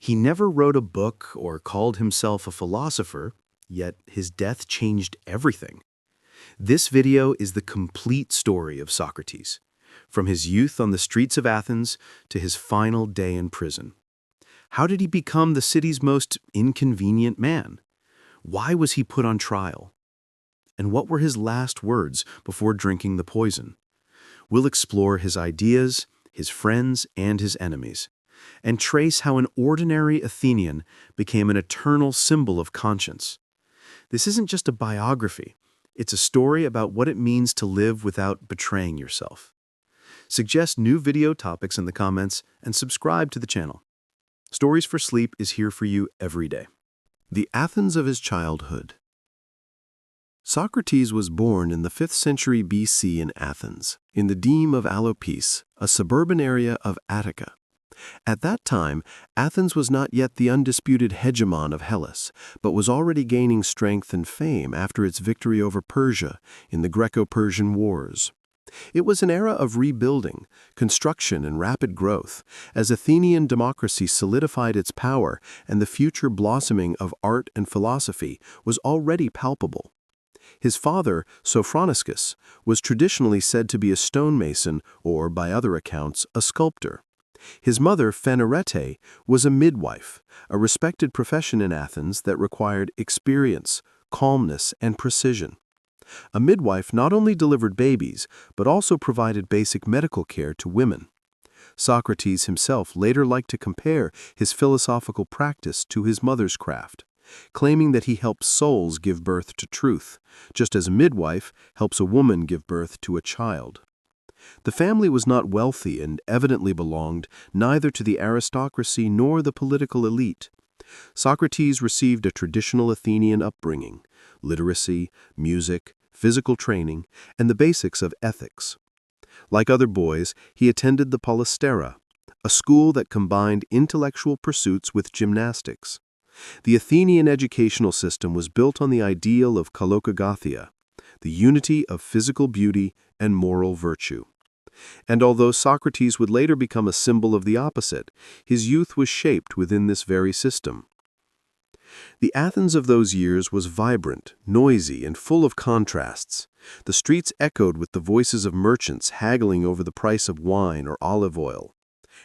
He never wrote a book or called himself a philosopher, yet his death changed everything. This video is the complete story of Socrates, from his youth on the streets of Athens to his final day in prison. How did he become the city's most inconvenient man? Why was he put on trial? And what were his last words before drinking the poison? We'll explore his ideas, his friends, and his enemies, and trace how an ordinary Athenian became an eternal symbol of conscience. This isn't just a biography. It's a story about what it means to live without betraying yourself. Suggest new video topics in the comments and subscribe to the channel. Stories for Sleep is here for you every day. The Athens of his childhood. Socrates was born in the 5th century BC in Athens, in the deme of Alopece, a suburban area of Attica. At that time, Athens was not yet the undisputed hegemon of Hellas, but was already gaining strength and fame after its victory over Persia in the Greco-Persian Wars. It was an era of rebuilding, construction, and rapid growth, as Athenian democracy solidified its power and the future blossoming of art and philosophy was already palpable. His father, Sophroniscus, was traditionally said to be a stonemason or, by other accounts, a sculptor. His mother, Phanerete, was a midwife, a respected profession in Athens that required experience, calmness, and precision. A midwife not only delivered babies, but also provided basic medical care to women. Socrates himself later liked to compare his philosophical practice to his mother's craft, claiming that he helps souls give birth to truth, just as a midwife helps a woman give birth to a child. The family was not wealthy and evidently belonged neither to the aristocracy nor the political elite. Socrates received a traditional Athenian upbringing, literacy, music, physical training, and the basics of ethics. Like other boys, he attended the Polystera, a school that combined intellectual pursuits with gymnastics. The Athenian educational system was built on the ideal of kalokogathia, the unity of physical beauty and moral virtue. And although Socrates would later become a symbol of the opposite, his youth was shaped within this very system. The Athens of those years was vibrant, noisy, and full of contrasts. The streets echoed with the voices of merchants haggling over the price of wine or olive oil,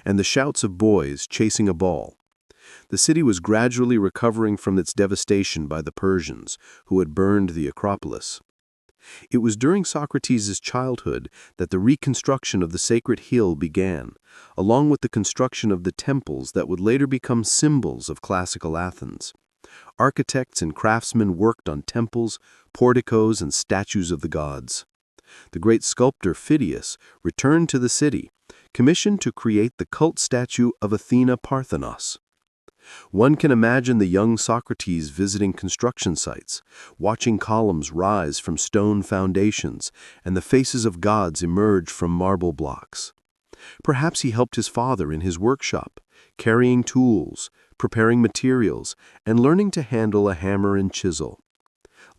and the shouts of boys chasing a ball. The city was gradually recovering from its devastation by the Persians, who had burned the Acropolis. It was during Socrates' childhood that the reconstruction of the sacred hill began, along with the construction of the temples that would later become symbols of classical Athens. Architects and craftsmen worked on temples, porticos, and statues of the gods. The great sculptor Phidias returned to the city, commissioned to create the cult statue of Athena Parthenos. One can imagine the young Socrates visiting construction sites, watching columns rise from stone foundations and the faces of gods emerge from marble blocks. Perhaps he helped his father in his workshop, carrying tools, preparing materials, and learning to handle a hammer and chisel.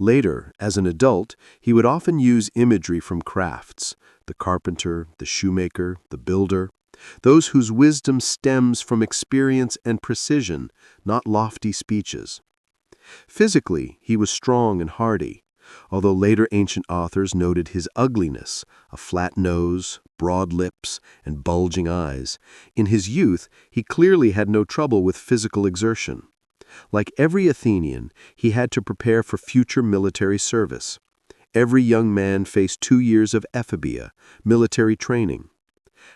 Later, as an adult, he would often use imagery from crafts, the carpenter, the shoemaker, the builder, those whose wisdom stems from experience and precision, not lofty speeches. Physically, he was strong and hardy, although later ancient authors noted his ugliness, a flat nose, broad lips, and bulging eyes. In his youth, he clearly had no trouble with physical exertion. Like every Athenian, he had to prepare for future military service. Every young man faced 2 years of ephebia, military training.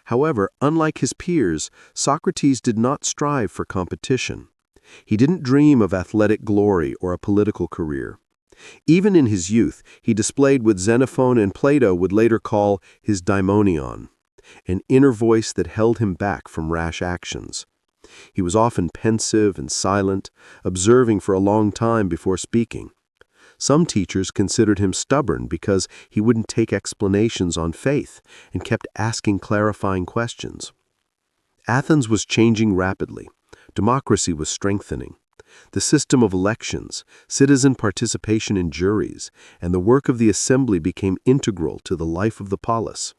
However, unlike his peers, Socrates did not strive for competition. He didn't dream of athletic glory or a political career. Even in his youth, he displayed what Xenophon and Plato would later call his daimonion, an inner voice that held him back from rash actions. He was often pensive and silent, observing for a long time before speaking. Some teachers considered him stubborn because he wouldn't take explanations on faith and kept asking clarifying questions. Athens was changing rapidly. Democracy was strengthening. The system of elections, citizen participation in juries, and the work of the assembly became integral to the life of the polis.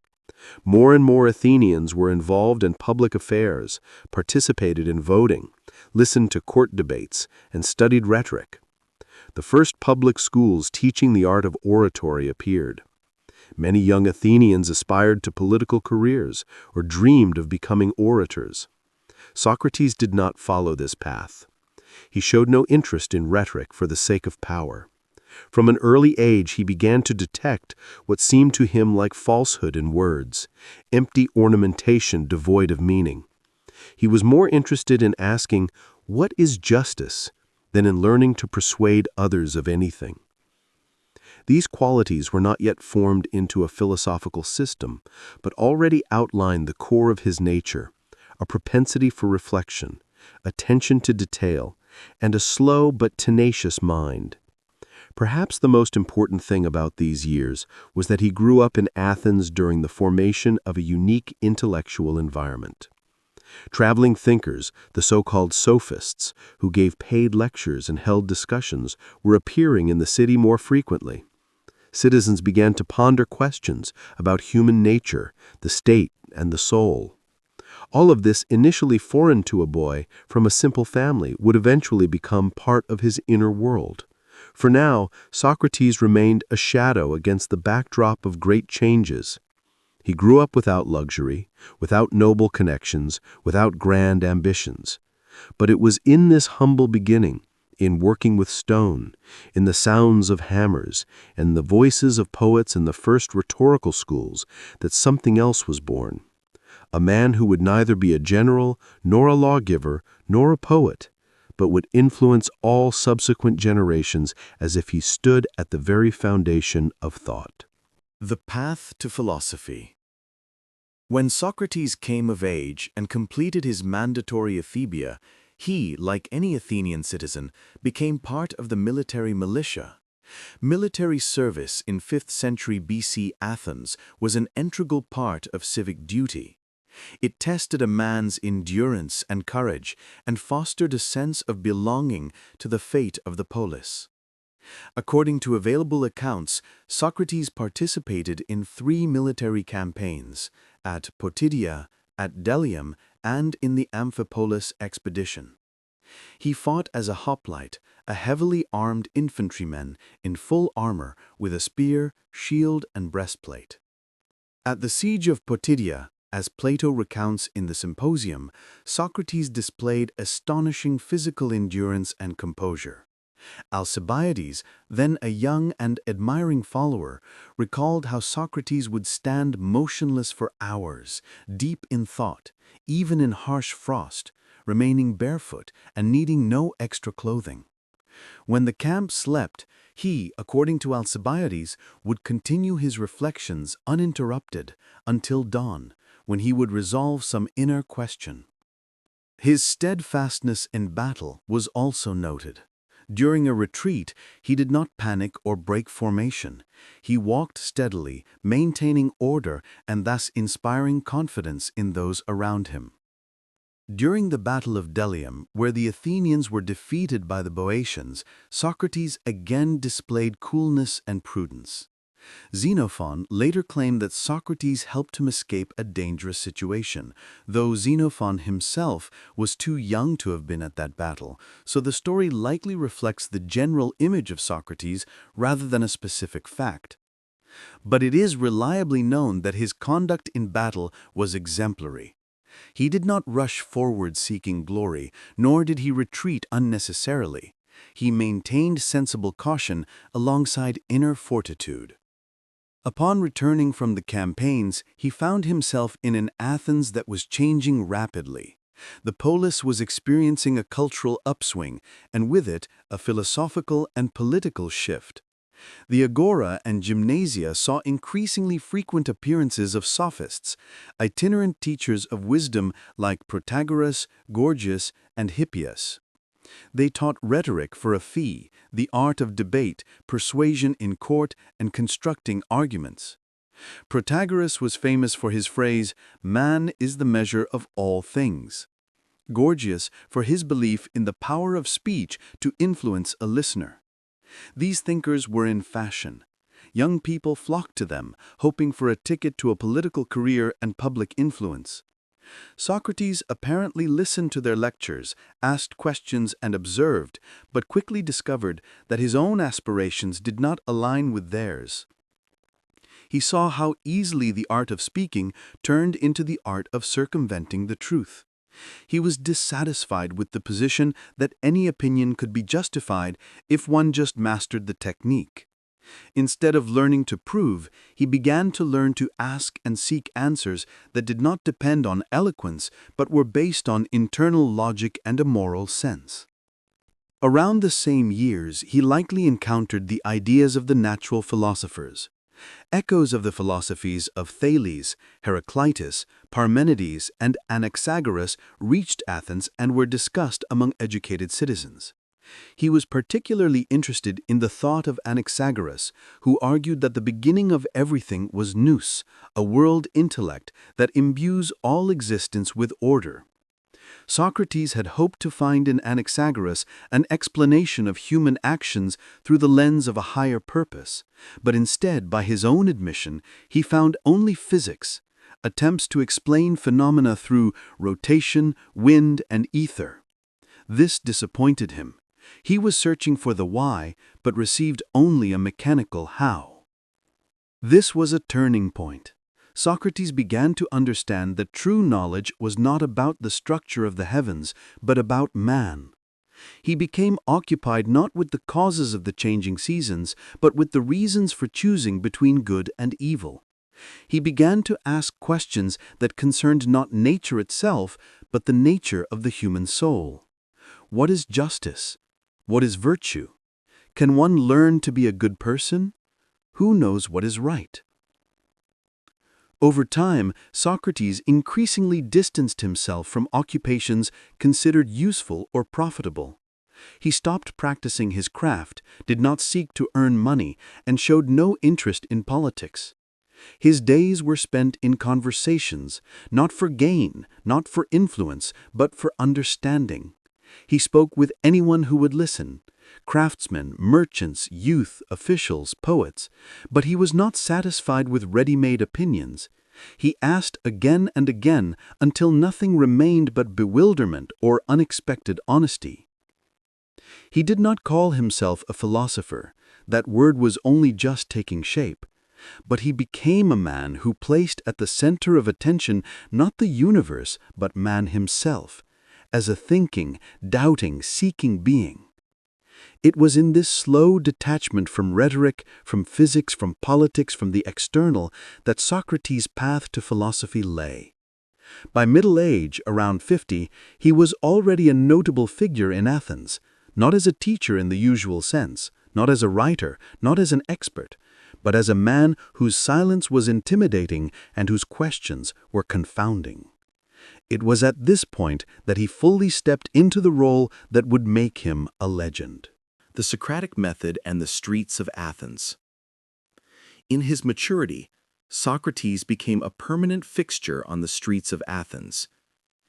More and more Athenians were involved in public affairs, participated in voting, listened to court debates, and studied rhetoric. The first public schools teaching the art of oratory appeared. Many young Athenians aspired to political careers or dreamed of becoming orators. Socrates did not follow this path. He showed no interest in rhetoric for the sake of power. From an early age, he began to detect what seemed to him like falsehood in words, empty ornamentation devoid of meaning. He was more interested in asking, "What is justice?" than in learning to persuade others of anything. These qualities were not yet formed into a philosophical system, but already outlined the core of his nature, a propensity for reflection, attention to detail, and a slow but tenacious mind. Perhaps the most important thing about these years was that he grew up in Athens during the formation of a unique intellectual environment. Traveling thinkers, the so-called sophists, who gave paid lectures and held discussions, were appearing in the city more frequently. Citizens began to ponder questions about human nature, the state, and the soul. All of this, initially foreign to a boy from a simple family, would eventually become part of his inner world. For now, Socrates remained a shadow against the backdrop of great changes. He grew up without luxury, without noble connections, without grand ambitions. But it was in this humble beginning, in working with stone, in the sounds of hammers, and the voices of poets in the first rhetorical schools, that something else was born. A man who would neither be a general, nor a lawgiver, nor a poet, but would influence all subsequent generations as if he stood at the very foundation of thought. The path to philosophy. When Socrates came of age and completed his mandatory ephebia, he, like any Athenian citizen, became part of the military militia. Military service in 5th century BC Athens was an integral part of civic duty. It tested a man's endurance and courage and fostered a sense of belonging to the fate of the polis. According to available accounts, Socrates participated in 3 military campaigns, at Potidia, at Delium, and in the Amphipolis expedition. He fought as a hoplite, a heavily armed infantryman in full armor with a spear, shield, and breastplate. At the siege of Potidia, as Plato recounts in the Symposium, Socrates displayed astonishing physical endurance and composure. Alcibiades, then a young and admiring follower, recalled how Socrates would stand motionless for hours, deep in thought, even in harsh frost, remaining barefoot and needing no extra clothing. When the camp slept, he, according to Alcibiades, would continue his reflections uninterrupted until dawn, when he would resolve some inner question. His steadfastness in battle was also noted. During a retreat, he did not panic or break formation. He walked steadily, maintaining order and thus inspiring confidence in those around him. During the Battle of Delium, where the Athenians were defeated by the Boeotians, Socrates again displayed coolness and prudence. Xenophon later claimed that Socrates helped him escape a dangerous situation, though Xenophon himself was too young to have been at that battle, so the story likely reflects the general image of Socrates rather than a specific fact. But it is reliably known that his conduct in battle was exemplary. He did not rush forward seeking glory, nor did he retreat unnecessarily. He maintained sensible caution alongside inner fortitude. Upon returning from the campaigns, he found himself in an Athens that was changing rapidly. The polis was experiencing a cultural upswing, and with it, a philosophical and political shift. The agora and gymnasia saw increasingly frequent appearances of sophists, itinerant teachers of wisdom like Protagoras, Gorgias, and Hippias. They taught rhetoric for a fee, the art of debate, persuasion in court, and constructing arguments. Protagoras was famous for his phrase, "Man is the measure of all things." Gorgias for his belief in the power of speech to influence a listener. These thinkers were in fashion. Young people flocked to them, hoping for a ticket to a political career and public influence. Socrates apparently listened to their lectures, asked questions, and observed, but quickly discovered that his own aspirations did not align with theirs. He saw how easily the art of speaking turned into the art of circumventing the truth. He was dissatisfied with the position that any opinion could be justified if one just mastered the technique. Instead of learning to prove, he began to learn to ask and seek answers that did not depend on eloquence but were based on internal logic and a moral sense. Around the same years, he likely encountered the ideas of the natural philosophers. Echoes of the philosophies of Thales, Heraclitus, Parmenides, and Anaxagoras reached Athens and were discussed among educated citizens. He was particularly interested in the thought of Anaxagoras, who argued that the beginning of everything was nous, a world intellect that imbues all existence with order. Socrates had hoped to find in Anaxagoras an explanation of human actions through the lens of a higher purpose, but instead, by his own admission, he found only physics, attempts to explain phenomena through rotation, wind, and ether. This disappointed him. He was searching for the why, but received only a mechanical how. This was a turning point. Socrates began to understand that true knowledge was not about the structure of the heavens, but about man. He became occupied not with the causes of the changing seasons, but with the reasons for choosing between good and evil. He began to ask questions that concerned not nature itself, but the nature of the human soul. What is justice? What is virtue? Can one learn to be a good person? Who knows what is right? Over time, Socrates increasingly distanced himself from occupations considered useful or profitable. He stopped practicing his craft, did not seek to earn money, and showed no interest in politics. His days were spent in conversations, not for gain, not for influence, but for understanding. He spoke with anyone who would listen, craftsmen, merchants, youth, officials, poets, but he was not satisfied with ready-made opinions. He asked again and again until nothing remained but bewilderment or unexpected honesty. He did not call himself a philosopher. That word was only just taking shape. But he became a man who placed at the center of attention not the universe, but man himself, as a thinking, doubting, seeking being. It was in this slow detachment from rhetoric, from physics, from politics, from the external, that Socrates' path to philosophy lay. By middle age, around 50, he was already a notable figure in Athens, not as a teacher in the usual sense, not as a writer, not as an expert, but as a man whose silence was intimidating and whose questions were confounding. It was at this point that he fully stepped into the role that would make him a legend. The Socratic Method and the Streets of Athens. In his maturity, Socrates became a permanent fixture on the streets of Athens.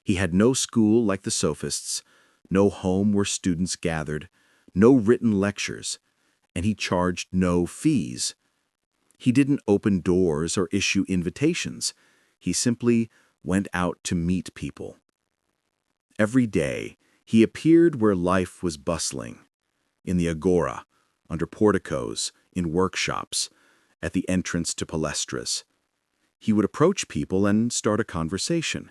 He had no school like the sophists, no home where students gathered, no written lectures, and he charged no fees. He didn't open doors or issue invitations. He simply went out to meet people. Every day, he appeared where life was bustling, in the agora, under porticos, in workshops, at the entrance to palestras. He would approach people and start a conversation.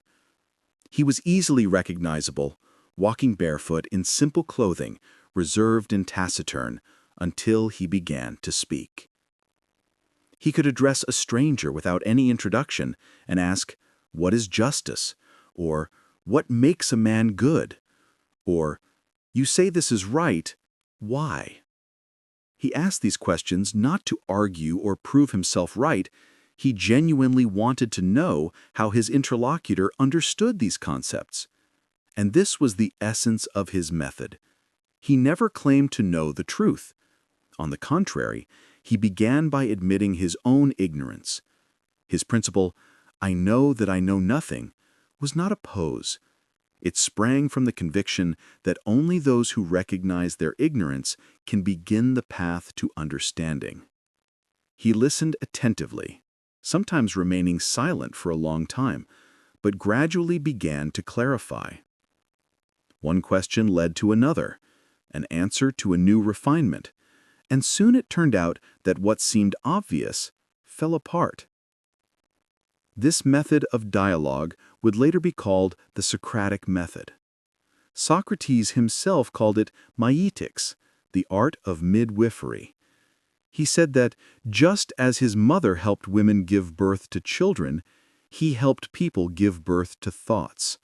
He was easily recognizable, walking barefoot in simple clothing, reserved and taciturn, until he began to speak. He could address a stranger without any introduction and ask, "What is justice?" or "What makes a man good?" or "You say this is right, why?" He asked these questions not to argue or prove himself right. He genuinely wanted to know how his interlocutor understood these concepts. And this was the essence of his method. He never claimed to know the truth. On the contrary, he began by admitting his own ignorance. His principle, "I know that I know nothing," was not a pose. It sprang from the conviction that only those who recognize their ignorance can begin the path to understanding. He listened attentively, sometimes remaining silent for a long time, but gradually began to clarify. One question led to another, an answer to a new refinement, and soon it turned out that what seemed obvious fell apart. This method of dialogue would later be called the Socratic method. Socrates himself called it maietics, the art of midwifery. He said that just as his mother helped women give birth to children, he helped people give birth to thoughts.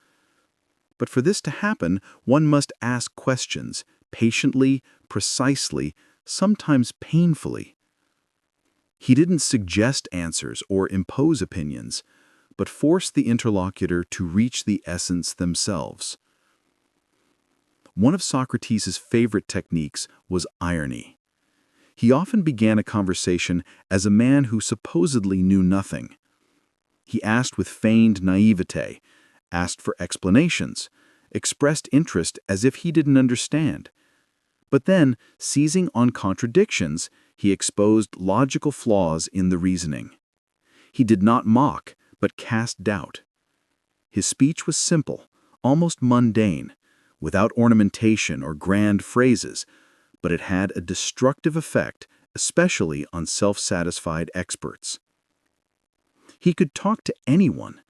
But for this to happen, one must ask questions, patiently, precisely, sometimes painfully. He didn't suggest answers or impose opinions, but forced the interlocutor to reach the essence themselves. One of Socrates' favorite techniques was irony. He often began a conversation as a man who supposedly knew nothing. He asked with feigned naivete, asked for explanations, expressed interest as if he didn't understand. But then, seizing on contradictions, he exposed logical flaws in the reasoning. He did not mock, but cast doubt. His speech was simple, almost mundane, without ornamentation or grand phrases, but it had a destructive effect, especially on self-satisfied experts. He could talk to anyone,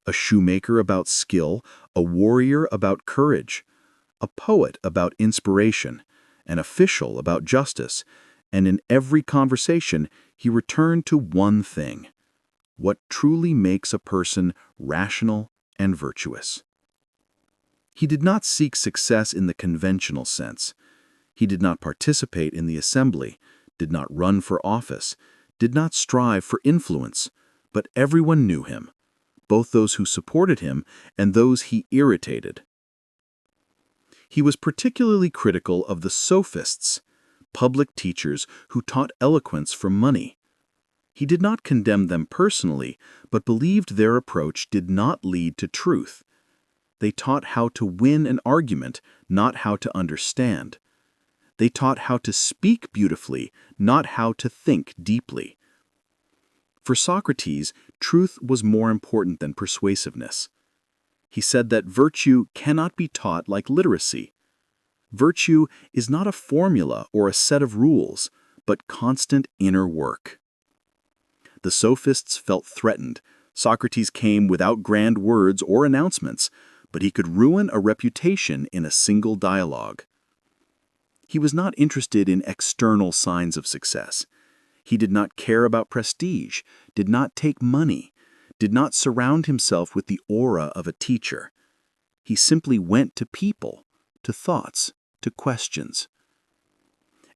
a shoemaker about skill, a warrior about courage, a poet about inspiration, an official about justice, and in every conversation he returned to one thing: what truly makes a person rational and virtuous. He did not seek success in the conventional sense. He did not participate in the assembly, did not run for office, did not strive for influence, but everyone knew him, both those who supported him and those he irritated. He was particularly critical of the sophists, public teachers who taught eloquence for money. He did not condemn them personally, but believed their approach did not lead to truth. They taught how to win an argument, not how to understand. They taught how to speak beautifully, not how to think deeply. For Socrates, truth was more important than persuasiveness. He said that virtue cannot be taught like literacy. Virtue is not a formula or a set of rules, but constant inner work. The sophists felt threatened. Socrates came without grand words or announcements, but he could ruin a reputation in a single dialogue. He was not interested in external signs of success. He did not care about prestige, did not take money, did not surround himself with the aura of a teacher. He simply went to people, to thoughts, to questions.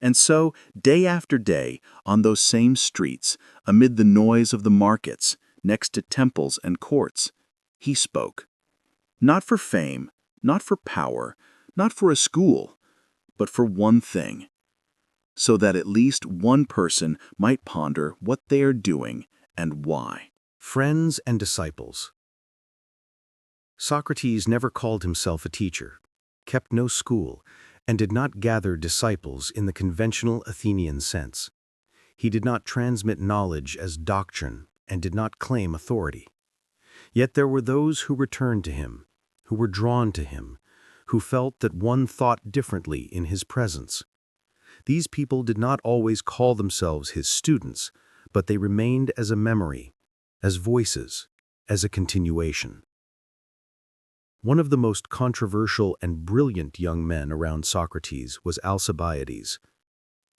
And so, day after day, on those same streets, amid the noise of the markets, next to temples and courts, he spoke. Not for fame, not for power, not for a school, but for one thing, so that at least one person might ponder what they are doing and why. Friends and disciples. Socrates never called himself a teacher, kept no school, and did not gather disciples in the conventional Athenian sense. He did not transmit knowledge as doctrine and did not claim authority. Yet there were those who returned to him, who were drawn to him, who felt that one thought differently in his presence. These people did not always call themselves his students, but they remained as a memory, as voices, as a continuation. One of the most controversial and brilliant young men around Socrates was Alcibiades.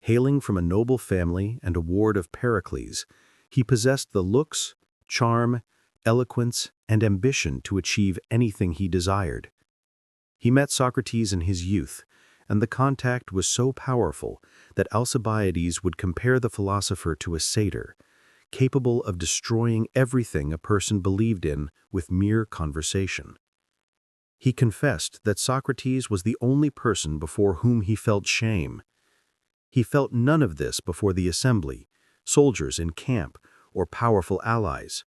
Hailing from a noble family and a ward of Pericles, he possessed the looks, charm, eloquence, and ambition to achieve anything he desired. He met Socrates in his youth, and the contact was so powerful that Alcibiades would compare the philosopher to a satyr, capable of destroying everything a person believed in with mere conversation. He confessed that Socrates was the only person before whom he felt shame. He felt none of this before the assembly, soldiers in camp, or powerful allies.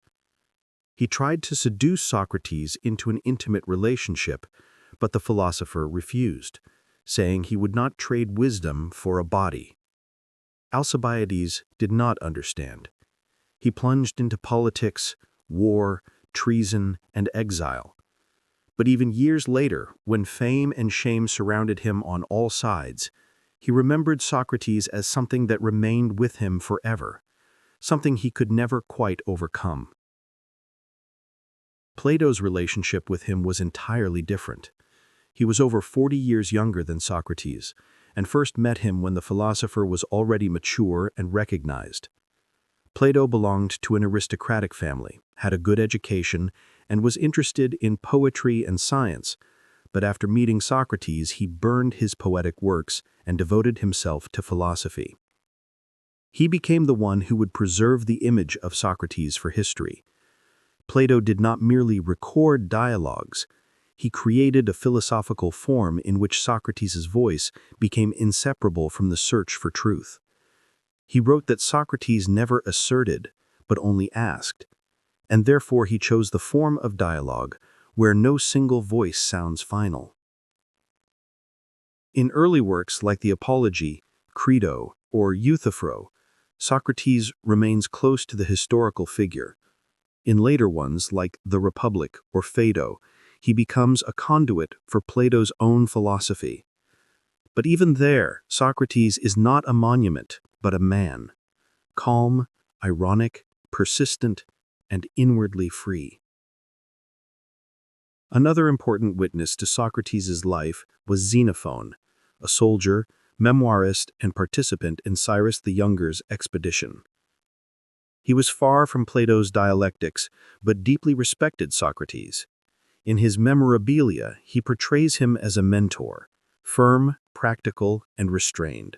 He tried to seduce Socrates into an intimate relationship, but the philosopher refused, saying he would not trade wisdom for a body. Alcibiades did not understand. He plunged into politics, war, treason, and exile. But even years later, when fame and shame surrounded him on all sides, he remembered Socrates as something that remained with him forever, something he could never quite overcome. Plato's relationship with him was entirely different. He was over 40 years younger than Socrates, and first met him when the philosopher was already mature and recognized. Plato belonged to an aristocratic family, had a good education, and was interested in poetry and science, but after meeting Socrates, he burned his poetic works and devoted himself to philosophy. He became the one who would preserve the image of Socrates for history. Plato did not merely record dialogues, he created a philosophical form in which Socrates' voice became inseparable from the search for truth. He wrote that Socrates never asserted, but only asked, and therefore he chose the form of dialogue where no single voice sounds final. In early works like the Apology, Credo, or Euthyphro, Socrates remains close to the historical figure. In later ones, like the Republic or Phaedo, he becomes a conduit for Plato's own philosophy. But even there, Socrates is not a monument, but a man, calm, ironic, persistent, and inwardly free. Another important witness to Socrates' life was Xenophon, a soldier, memoirist, and participant in Cyrus the Younger's expedition. He was far from Plato's dialectics, but deeply respected Socrates. In his memorabilia, he portrays him as a mentor, firm, practical, and restrained.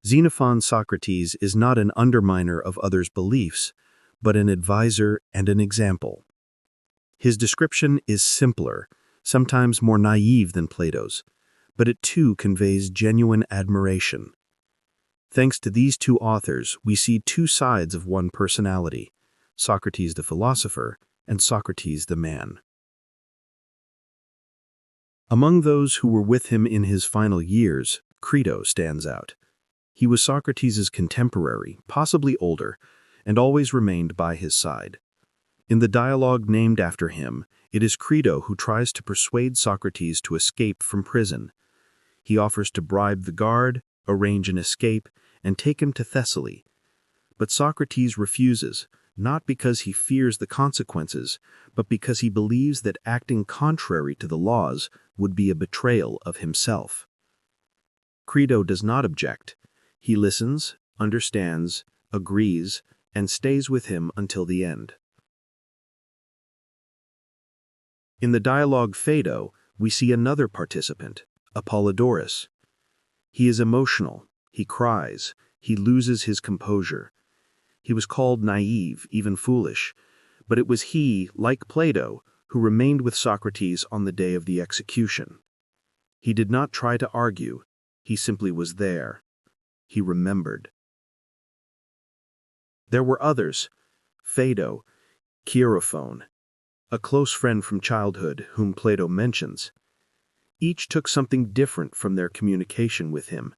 Xenophon's Socrates is not an underminer of others' beliefs, but an advisor and an example. His description is simpler, sometimes more naive than Plato's, but it too conveys genuine admiration. Thanks to these two authors, we see two sides of one personality, Socrates the philosopher and Socrates the man. Among those who were with him in his final years, Crito stands out. He was Socrates' contemporary, possibly older, and always remained by his side. In the dialogue named after him, it is Crito who tries to persuade Socrates to escape from prison. He offers to bribe the guard, arrange an escape, and take him to Thessaly. But Socrates refuses, not because he fears the consequences, but because he believes that acting contrary to the laws would be a betrayal of himself. Crito does not object. He listens, understands, agrees, and stays with him until the end. In the dialogue Phaedo, we see another participant, Apollodorus. He is emotional, he cries, he loses his composure. He was called naive, even foolish, but it was he, like Plato, who remained with Socrates on the day of the execution. He did not try to argue, he simply was there. He remembered. There were others, Phaedo, Chaerephon, a close friend from childhood whom Plato mentions. Each took something different from their communication with him.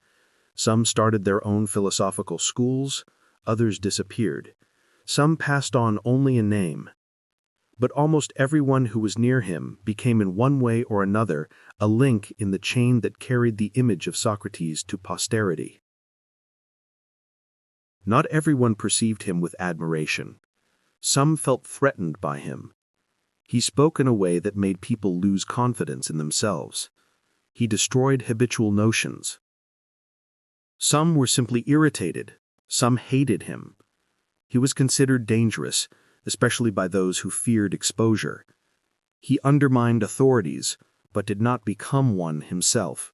Some started their own philosophical schools, others disappeared. Some passed on only a name. But almost everyone who was near him became in one way or another a link in the chain that carried the image of Socrates to posterity. Not everyone perceived him with admiration. Some felt threatened by him. He spoke in a way that made people lose confidence in themselves. He destroyed habitual notions. Some were simply irritated. Some hated him. He was considered dangerous, especially by those who feared exposure. He undermined authorities, but did not become one himself.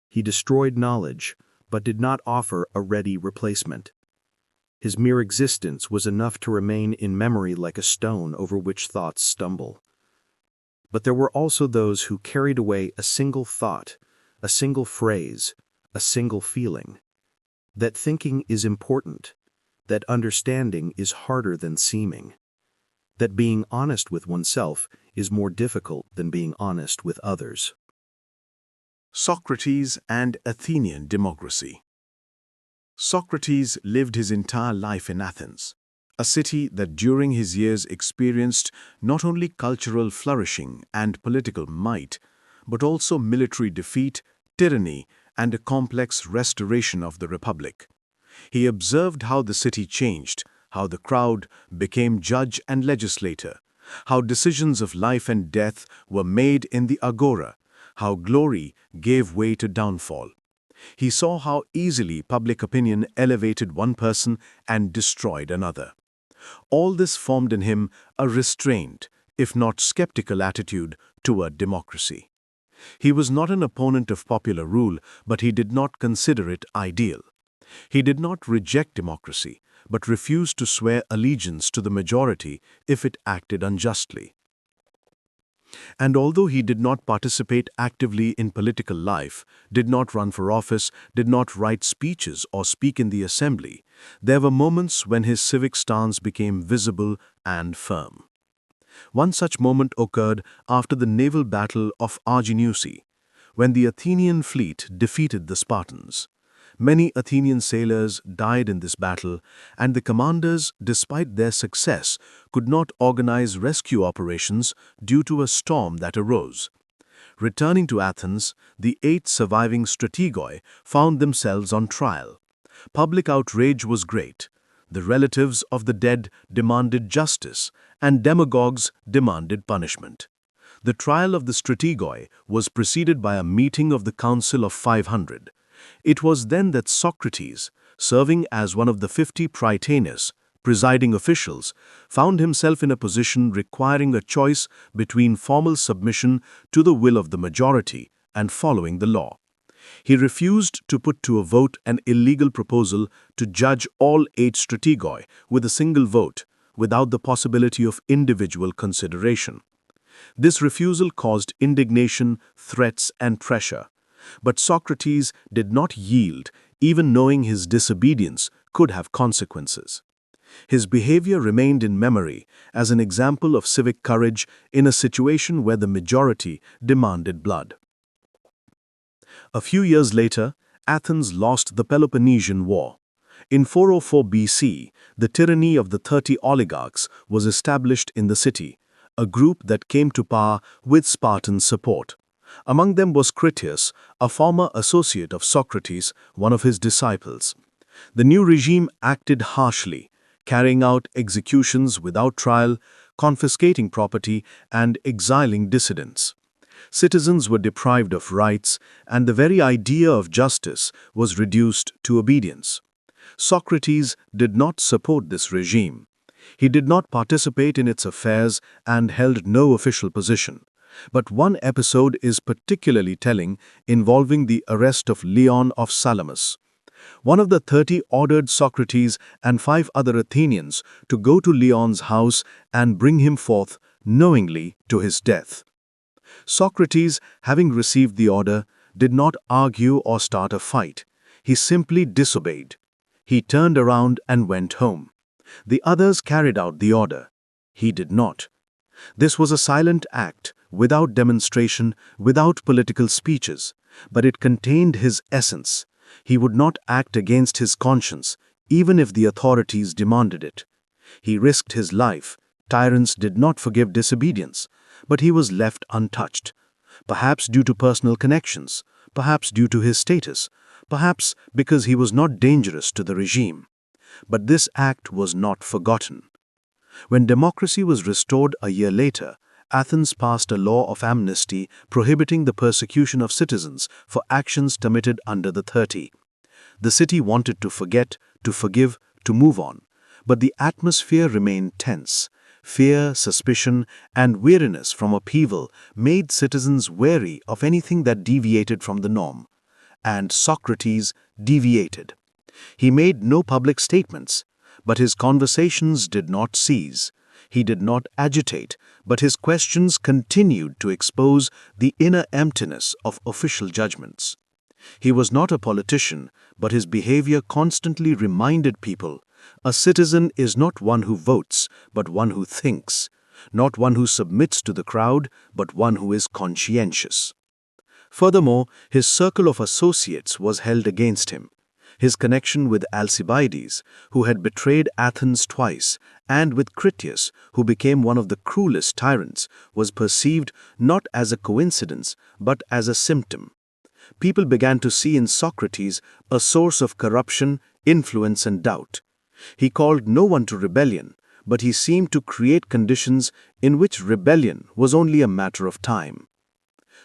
He destroyed knowledge, but did not offer a ready replacement. His mere existence was enough to remain in memory like a stone over which thoughts stumble. But there were also those who carried away a single thought, a single phrase, a single feeling. That thinking is important, that understanding is harder than seeming, that being honest with oneself is more difficult than being honest with others. Socrates and Athenian democracy. Socrates lived his entire life in Athens, a city that during his years experienced not only cultural flourishing and political might, but also military defeat, tyranny, and a complex restoration of the republic. He observed how the city changed, how the crowd became judge and legislator, how decisions of life and death were made in the agora, how glory gave way to downfall. He saw how easily public opinion elevated one person and destroyed another. All this formed in him a restrained, if not skeptical attitude toward democracy. He was not an opponent of popular rule, but he did not consider it ideal. He did not reject democracy, but refused to swear allegiance to the majority if it acted unjustly. And although he did not participate actively in political life, did not run for office, did not write speeches or speak in the assembly, there were moments when his civic stance became visible and firm. One such moment occurred after the naval battle of Arginusi, when the Athenian fleet defeated the Spartans. Many Athenian sailors died in this battle, and the commanders, despite their success, could not organize rescue operations due to a storm that arose. Returning to Athens, the 8 surviving strategoi found themselves on trial. Public outrage was great. The relatives of the dead demanded justice, and demagogues demanded punishment. The trial of the strategoi was preceded by a meeting of the Council of 500. It was then that Socrates, serving as one of the 50 prytanes, presiding officials, found himself in a position requiring a choice between formal submission to the will of the majority and following the law. He refused to put to a vote an illegal proposal to judge all 8 strategoi with a single vote, without the possibility of individual consideration. This refusal caused indignation, threats, and pressure. But Socrates did not yield, even knowing his disobedience could have consequences. His behavior remained in memory as an example of civic courage in a situation where the majority demanded blood. A few years later, Athens lost the Peloponnesian War. In 404 BC, the tyranny of the 30 oligarchs was established in the city, a group that came to power with Spartan support. Among them was Critias, a former associate of Socrates, one of his disciples. The new regime acted harshly, carrying out executions without trial, confiscating property, and exiling dissidents. Citizens were deprived of rights, and the very idea of justice was reduced to obedience. Socrates did not support this regime. He did not participate in its affairs and held no official position. But one episode is particularly telling, involving the arrest of Leon of Salamis. One of the 30 ordered Socrates and 5 other Athenians to go to Leon's house and bring him forth, knowingly, to his death. Socrates, having received the order, did not argue or start a fight. He simply disobeyed. He turned around and went home. The others carried out the order. He did not. This was a silent act, without demonstration, without political speeches, but it contained his essence. He would not act against his conscience, even if the authorities demanded it. He risked his life. Tyrants did not forgive disobedience, but he was left untouched. Perhaps due to personal connections, perhaps due to his status, perhaps because he was not dangerous to the regime. But this act was not forgotten. When democracy was restored a year later, Athens passed a law of amnesty prohibiting the persecution of citizens for actions committed under the 30. The city wanted to forget, to forgive, to move on, but the atmosphere remained tense. Fear, suspicion, and weariness from upheaval made citizens wary of anything that deviated from the norm. And Socrates deviated. He made no public statements, but his conversations did not cease. He did not agitate, but his questions continued to expose the inner emptiness of official judgments. He was not a politician, but his behavior constantly reminded people, a citizen is not one who votes, but one who thinks, not one who submits to the crowd, but one who is conscientious. Furthermore, his circle of associates was held against him. His connection with Alcibiades, who had betrayed Athens twice, and with Critias, who became one of the cruelest tyrants, was perceived not as a coincidence but as a symptom. People began to see in Socrates a source of corruption, influence, and doubt. He called no one to rebellion, but he seemed to create conditions in which rebellion was only a matter of time.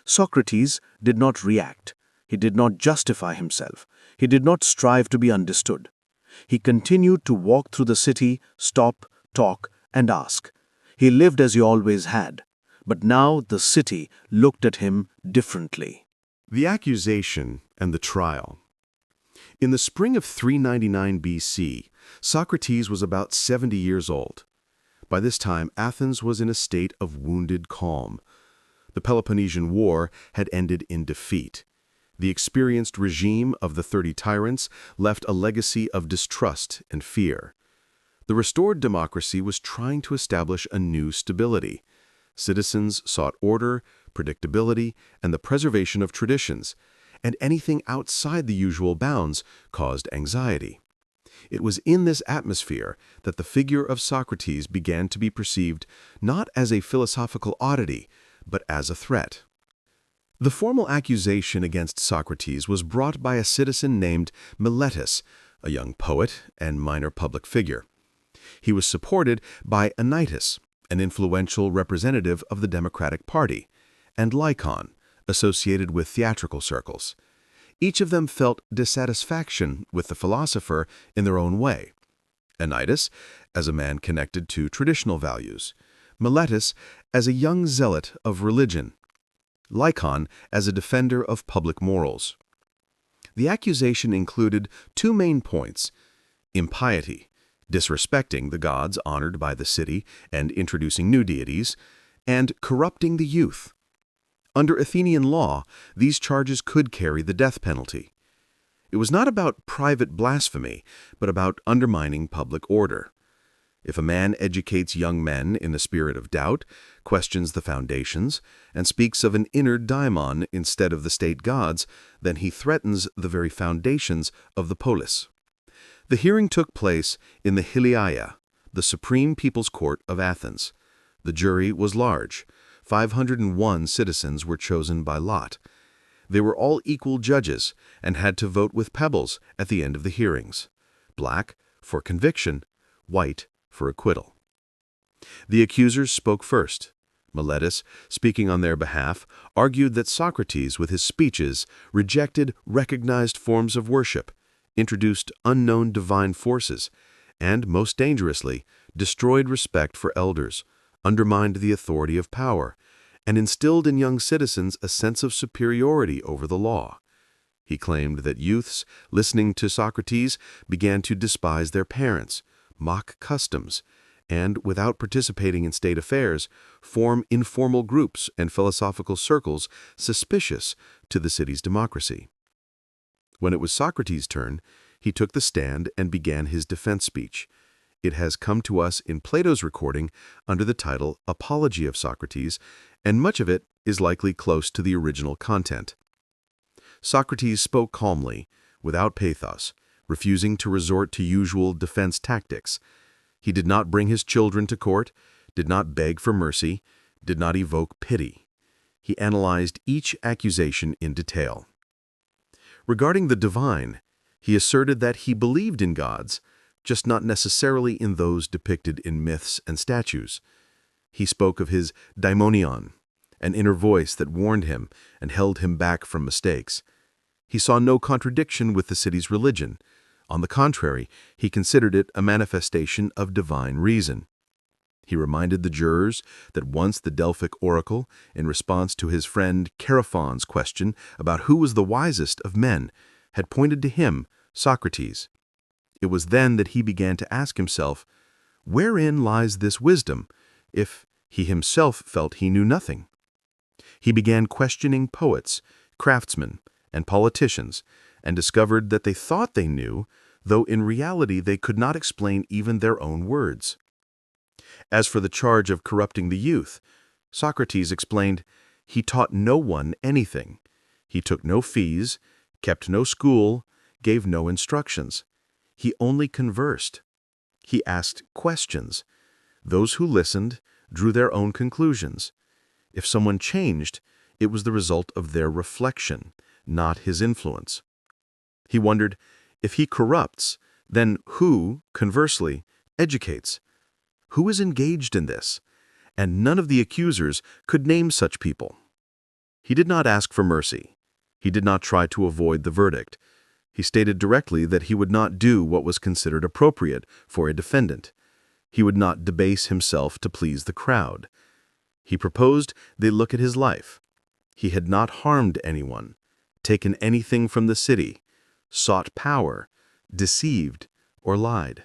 Socrates did not react. He did not justify himself. He did not strive to be understood. He continued to walk through the city, stop, talk, and ask. He lived as he always had, but now the city looked at him differently. The accusation and the trial. In the spring of 399 BC, Socrates was about 70 years old. By this time, Athens was in a state of wounded calm. The Peloponnesian War had ended in defeat. The experienced regime of the 30 tyrants left a legacy of distrust and fear. The restored democracy was trying to establish a new stability. Citizens sought order, predictability, and the preservation of traditions, and anything outside the usual bounds caused anxiety. It was in this atmosphere that the figure of Socrates began to be perceived not as a philosophical oddity, but as a threat. The formal accusation against Socrates was brought by a citizen named Meletus, a young poet and minor public figure. He was supported by Anytus, an influential representative of the Democratic Party, and Lycon, associated with theatrical circles. Each of them felt dissatisfaction with the philosopher in their own way. Anytus, as a man connected to traditional values. Meletus, as a young zealot of religion. Lycon, as a defender of public morals. The accusation included two main points: impiety, disrespecting the gods honored by the city and introducing new deities, and corrupting the youth. Under Athenian law, these charges could carry the death penalty. It was not about private blasphemy, but about undermining public order. If a man educates young men in a spirit of doubt, questions the foundations, and speaks of an inner daimon instead of the state gods, then he threatens the very foundations of the polis. The hearing took place in the Heliaia, the supreme people's court of Athens. The jury was large. 501 citizens were chosen by lot. They were all equal judges and had to vote with pebbles at the end of the hearings. Black for conviction, white for acquittal. The accusers spoke first. Meletus, speaking on their behalf, argued that Socrates, with his speeches, rejected recognized forms of worship, introduced unknown divine forces, and, most dangerously, destroyed respect for elders, undermined the authority of power, and instilled in young citizens a sense of superiority over the law. He claimed that youths, listening to Socrates, began to despise their parents, mock customs, and, without participating in state affairs, form informal groups and philosophical circles suspicious to the city's democracy. When it was Socrates' turn, he took the stand and began his defense speech. It has come to us in Plato's recording under the title Apology of Socrates, and much of it is likely close to the original content. Socrates spoke calmly, without pathos, refusing to resort to usual defense tactics. He did not bring his children to court, did not beg for mercy, did not evoke pity. He analyzed each accusation in detail. Regarding the divine, he asserted that he believed in gods, just not necessarily in those depicted in myths and statues. He spoke of his daimonion, an inner voice that warned him and held him back from mistakes. He saw no contradiction with the city's religion. On the contrary, he considered it a manifestation of divine reason. He reminded the jurors that once the Delphic oracle, in response to his friend Chaerephon's question about who was the wisest of men, had pointed to him, Socrates. It was then that he began to ask himself, wherein lies this wisdom, if he himself felt he knew nothing? He began questioning poets, craftsmen, and politicians, and discovered that they thought they knew, though in reality they could not explain even their own words. As for the charge of corrupting the youth, Socrates explained, he taught no one anything. He took no fees, kept no school, gave no instructions. He only conversed. He asked questions. Those who listened drew their own conclusions. If someone changed, it was the result of their reflection, not his influence. He wondered, if he corrupts, then who, conversely, educates? Who is engaged in this? And none of the accusers could name such people. He did not ask for mercy. He did not try to avoid the verdict. He stated directly that he would not do what was considered appropriate for a defendant. He would not debase himself to please the crowd. He proposed they look at his life. He had not harmed anyone, taken anything from the city, sought power, deceived, or lied.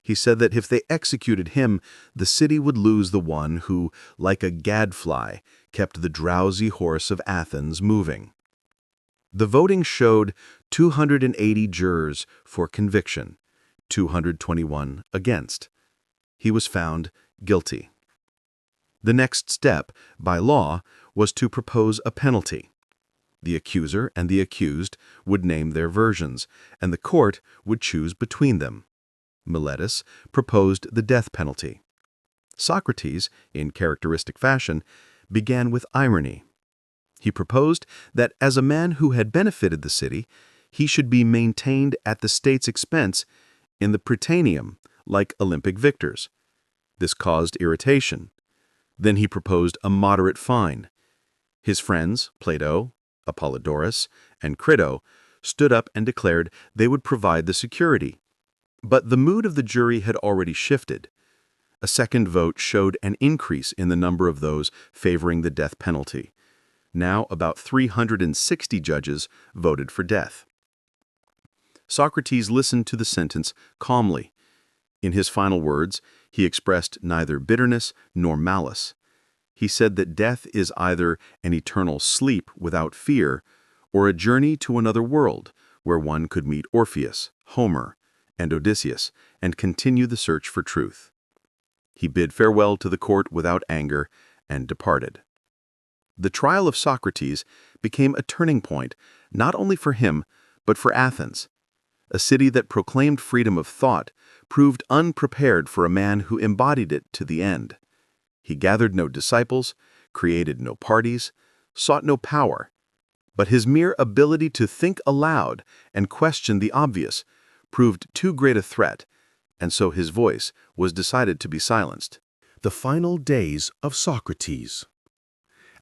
He said that if they executed him, the city would lose the one who, like a gadfly, kept the drowsy horse of Athens moving. The voting showed 280 jurors for conviction, 221 against. He was found guilty. The next step, by law, was to propose a penalty. The accuser and the accused would name their versions, and the court would choose between them. Miletus proposed the death penalty. Socrates, in characteristic fashion, began with irony. He proposed that as a man who had benefited the city, he should be maintained at the state's expense in the Prytaneum, like Olympic victors. This caused irritation. Then he proposed a moderate fine. His friends, Plato, Apollodorus, and Crito, stood up and declared they would provide the security. But the mood of the jury had already shifted. A second vote showed an increase in the number of those favoring the death penalty. Now about 360 judges voted for death. Socrates listened to the sentence calmly. In his final words, he expressed neither bitterness nor malice. He said that death is either an eternal sleep without fear or a journey to another world where one could meet Orpheus, Homer, and Odysseus and continue the search for truth. He bid farewell to the court without anger and departed. The trial of Socrates became a turning point not only for him but for Athens. A city that proclaimed freedom of thought proved unprepared for a man who embodied it to the end. He gathered no disciples, created no parties, sought no power, but his mere ability to think aloud and question the obvious proved too great a threat, and so his voice was decided to be silenced. The final days of Socrates.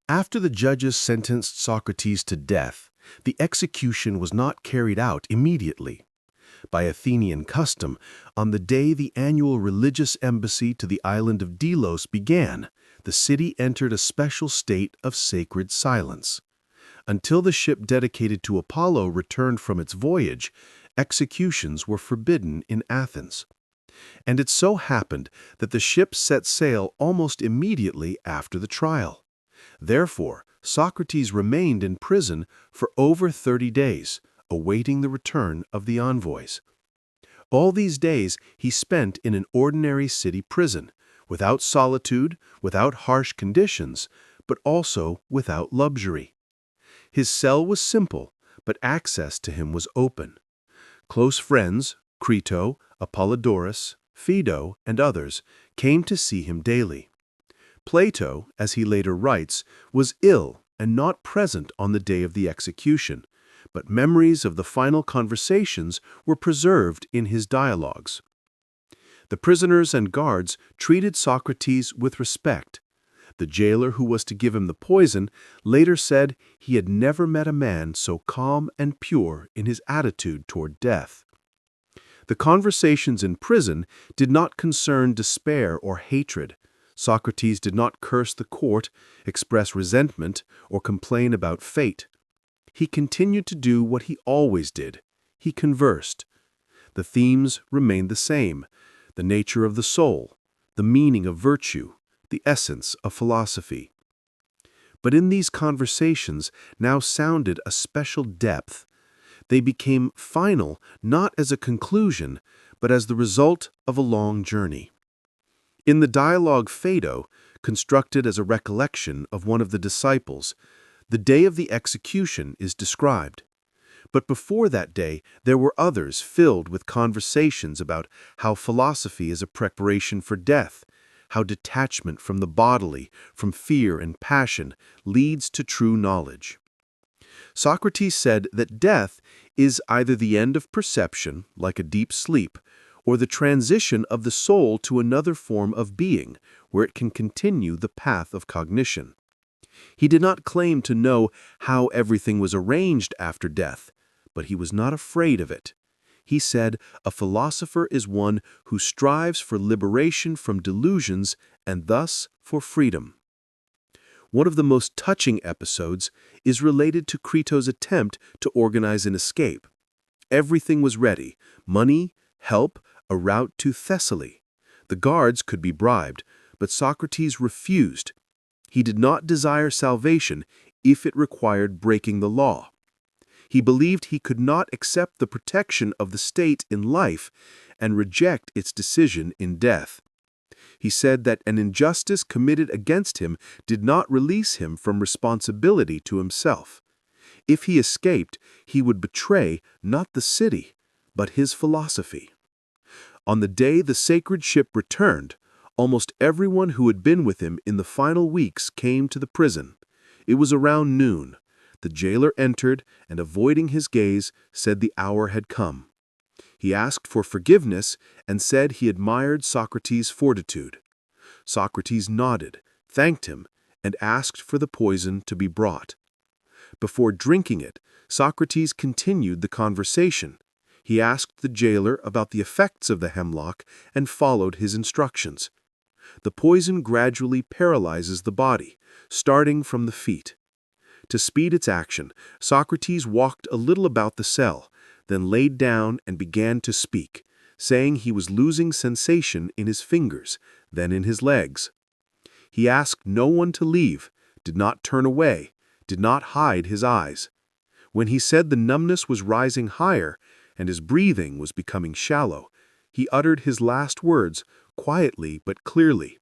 After the judges sentenced Socrates to death, the execution was not carried out immediately. By Athenian custom, on the day the annual religious embassy to the island of Delos began, the city entered a special state of sacred silence. Until the ship dedicated to Apollo returned from its voyage, executions were forbidden in Athens. And it so happened that the ship set sail almost immediately after the trial. Therefore, Socrates remained in prison for over 30 days, awaiting the return of the envoys. All these days he spent in an ordinary city prison, without solitude, without harsh conditions, but also without luxury. His cell was simple, but access to him was open. Close friends, Crito, Apollodorus, Phaedo, and others, came to see him daily. Plato, as he later writes, was ill and not present on the day of the execution, but memories of the final conversations were preserved in his dialogues. The prisoners and guards treated Socrates with respect. The jailer who was to give him the poison later said he had never met a man so calm and pure in his attitude toward death. The conversations in prison did not concern despair or hatred. Socrates did not curse the court, express resentment, or complain about fate. He continued to do what he always did. He conversed. The themes remained the same: the nature of the soul, the meaning of virtue, the essence of philosophy. But in these conversations now sounded a special depth. They became final not as a conclusion, but as the result of a long journey. In the dialogue Phaedo, constructed as a recollection of one of the disciples, the day of the execution is described. But before that day, there were others filled with conversations about how philosophy is a preparation for death, how detachment from the bodily, from fear and passion, leads to true knowledge. Socrates said that death is either the end of perception, like a deep sleep, or the transition of the soul to another form of being, where it can continue the path of cognition. He did not claim to know how everything was arranged after death, but he was not afraid of it. He said, "A philosopher is one who strives for liberation from delusions and thus for freedom." One of the most touching episodes is related to Crito's attempt to organize an escape. Everything was ready: money, help, a route to Thessaly. The guards could be bribed, but Socrates refused. He did not desire salvation if it required breaking the law. He believed he could not accept the protection of the state in life and reject its decision in death. He said that an injustice committed against him did not release him from responsibility to himself. If he escaped, he would betray not the city, but his philosophy. On the day the sacred ship returned, almost everyone who had been with him in the final weeks came to the prison. It was around noon. The jailer entered and, avoiding his gaze, said the hour had come. He asked for forgiveness and said he admired Socrates' fortitude. Socrates nodded, thanked him, and asked for the poison to be brought. Before drinking it, Socrates continued the conversation. He asked the jailer about the effects of the hemlock and followed his instructions. The poison gradually paralyzes the body, starting from the feet. To speed its action, Socrates walked a little about the cell, then laid down and began to speak, saying he was losing sensation in his fingers, then in his legs. He asked no one to leave, did not turn away, did not hide his eyes. When he said the numbness was rising higher and his breathing was becoming shallow, he uttered his last words, quietly but clearly.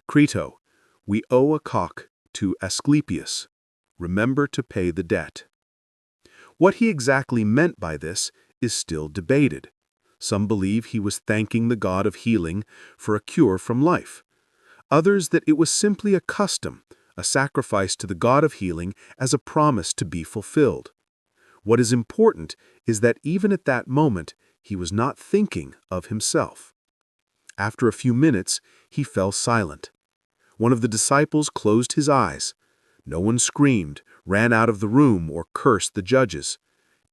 "Crito, we owe a cock to Asclepius. Remember to pay the debt." What he exactly meant by this is still debated. Some believe he was thanking the god of healing for a cure from life. Others that it was simply a custom, a sacrifice to the god of healing as a promise to be fulfilled. What is important is that even at that moment, he was not thinking of himself. After a few minutes, he fell silent. One of the disciples closed his eyes. No one screamed, ran out of the room, or cursed the judges.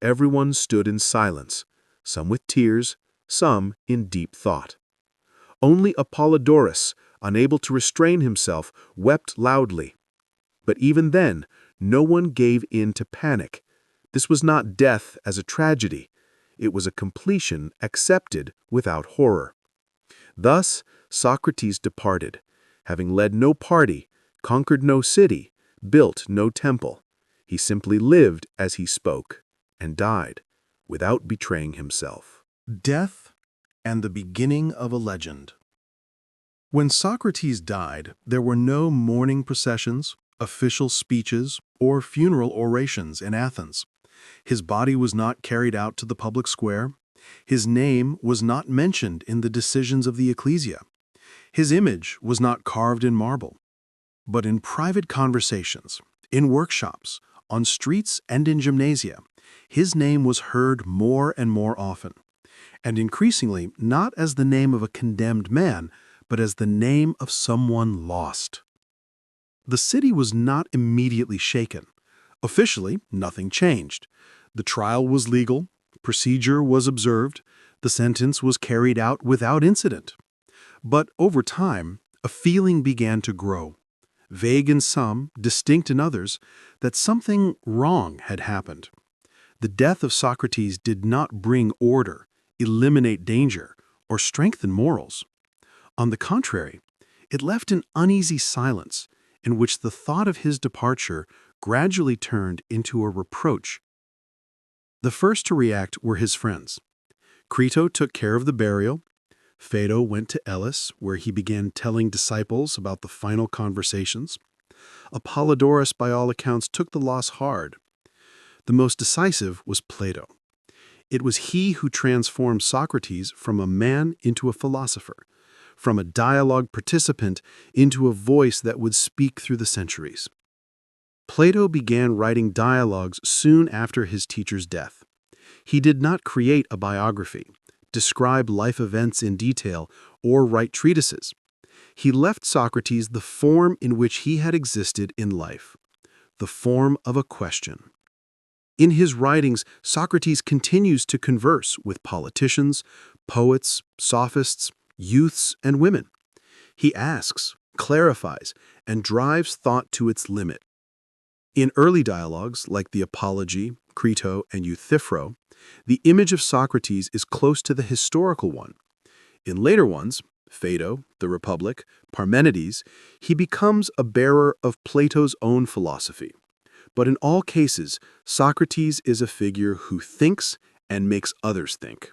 Everyone stood in silence, some with tears, some in deep thought. Only Apollodorus, unable to restrain himself, wept loudly. But even then, no one gave in to panic. This was not death as a tragedy. It was a completion accepted without horror. Thus, Socrates departed, having led no party, conquered no city, built no temple. He simply lived as he spoke, and died, without betraying himself. Death and the beginning of a legend. When Socrates died, there were no mourning processions, official speeches, or funeral orations in Athens. His body was not carried out to the public square. His name was not mentioned in the decisions of the ecclesia. His image was not carved in marble. But in private conversations, in workshops, on streets and in gymnasia, his name was heard more and more often, and increasingly not as the name of a condemned man, but as the name of someone lost. The city was not immediately shaken. Officially, nothing changed. The trial was legal, procedure was observed, the sentence was carried out without incident. But over time, a feeling began to grow, vague in some, distinct in others, that something wrong had happened. The death of Socrates did not bring order, eliminate danger, or strengthen morals. On the contrary, it left an uneasy silence in which the thought of his departure gradually turned into a reproach. The first to react were his friends. Crito took care of the burial. Phaedo went to Elis, where he began telling disciples about the final conversations. Apollodorus, by all accounts, took the loss hard. The most decisive was Plato. It was he who transformed Socrates from a man into a philosopher, from a dialogue participant into a voice that would speak through the centuries. Plato began writing dialogues soon after his teacher's death. He did not create a biography, describe life events in detail, or write treatises. He left Socrates the form in which he had existed in life, the form of a question. In his writings, Socrates continues to converse with politicians, poets, sophists, youths, and women. He asks, clarifies, and drives thought to its limit. In early dialogues, like the Apology, Crito, and Euthyphro, the image of Socrates is close to the historical one. In later ones, Phaedo, the Republic, Parmenides, he becomes a bearer of Plato's own philosophy. But in all cases, Socrates is a figure who thinks and makes others think.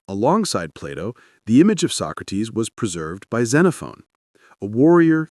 Alongside Plato, the image of Socrates was preserved by Xenophon, a warrior,